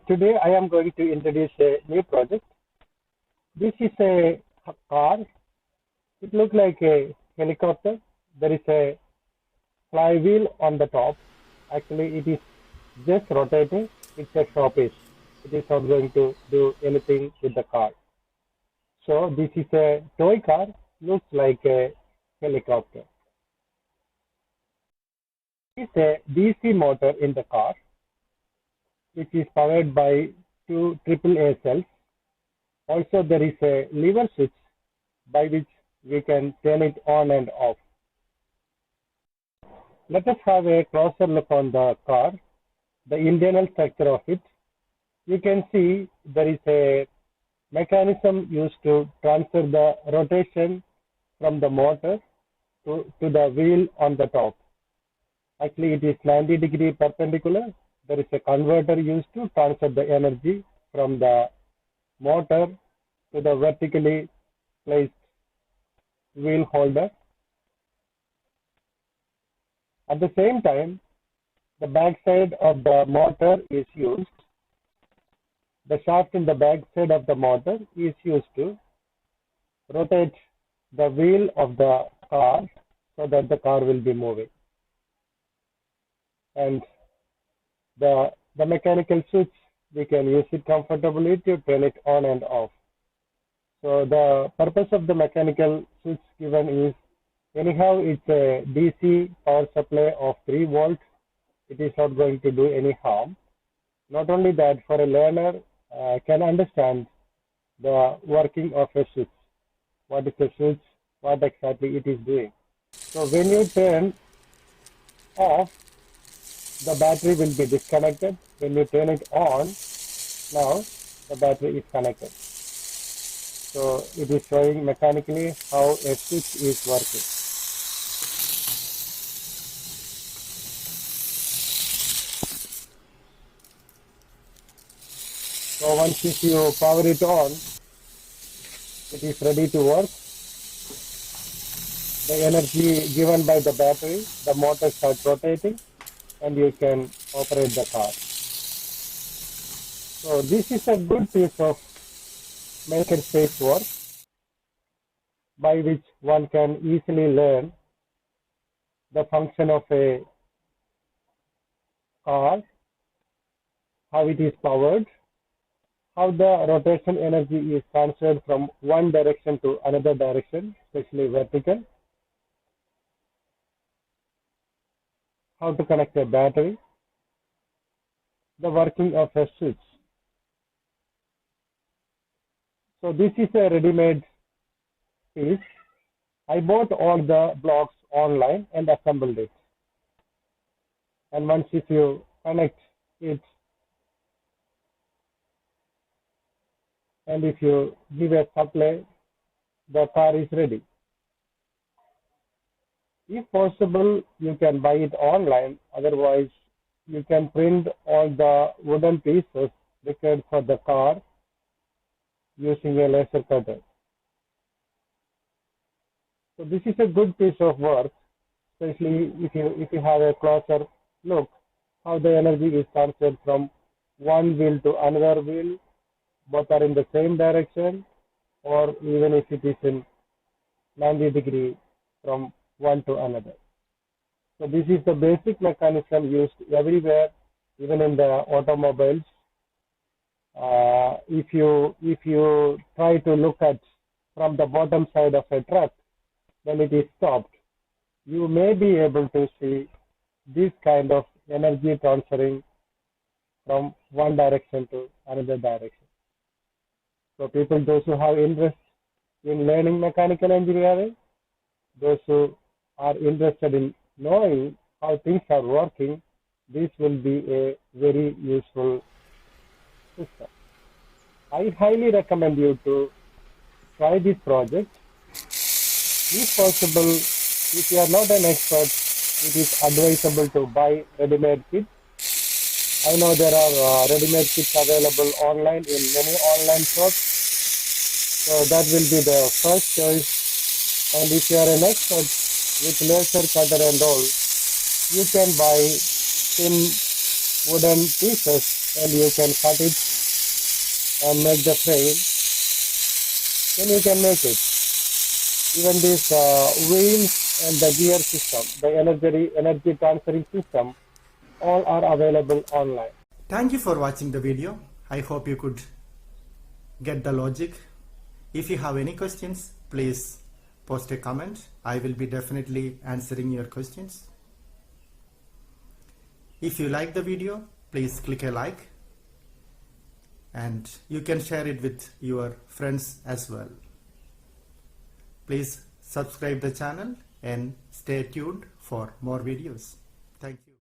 Today I am going to introduce a new project. This is a car. It looks like a helicopter. There is a flywheel on the top. Actually, it is just rotating. It's a showpiece. It is not going to do anything with the car. So this is a toy car. Looks like a helicopter. It's a DC motor in the car, which is powered by two AAA cells. Also, there is a lever switch by which we can turn it on and off. Let us have a closer look on the car, the internal structure of it. You can see there is a mechanism used to transfer the rotation from the motor to the wheel on the top. Actually, it is 90-degree perpendicular. There is a converter used to transfer the energy from the motor to the vertically placed wheel holder. At the same time, the backside of the motor is used. The shaft in the backside of the motor is used to rotate the wheel of the car so that the car will be moving. And the mechanical switch, we can use it comfortably to turn it on and off. So the purpose of the mechanical switch given is, anyhow, it's a DC power supply of 3 volts. It is not going to do any harm. Not only that, for a learner can understand the working of a switch. What is a switch? What exactly it is doing. So when you turn off, the battery will be disconnected. When you turn it on, now the battery is connected. So it is showing mechanically how a switch is working. So once if you power it on, it is ready to work. The energy given by the battery, the motor starts rotating, and you can operate the car. So this is a good piece of makerspace work by which one can easily learn the function of a car, how it is powered, how the rotation energy is transferred from one direction to another direction, especially vertical, how to connect a battery, the working of a switch. So this is a ready-made piece. I bought all the blocks online and assembled it. And once if you connect it and if you give a supply, the car is ready. If possible, you can buy it online. Otherwise, you can print all the wooden pieces required for the car using a laser cutter. So this is a good piece of work, especially if you have a closer look how the energy is transferred from one wheel to another wheel. Both are in the same direction, or even if it is in 90-degree from one to another. So this is the basic mechanism used everywhere, even in the automobiles. If you try to look at from the bottom side of a truck, when it is stopped, you may be able to see this kind of energy transferring from one direction to another direction. So people, those who have interest in learning mechanical engineering, those who are interested in knowing how things are working, this will be a very useful system. I highly recommend you to try this project. If possible, if you are not an expert, it is advisable to buy ready-made kits. I know there are ready-made kits available online in many online shops. So that will be the first choice. And if you are an expert with laser cutter and all, you can buy thin wooden pieces and you can cut it and make the frame, then you can make it. Even these wheels and the gear system, the energy transferring system, all are available online. Thank you for watching the video. I hope you could get the logic. If you have any questions, please post a comment. I will be definitely answering your questions. If you like the video, please click a like, and you can share it with your friends as well. Please subscribe the channel and stay tuned for more videos. Thank you.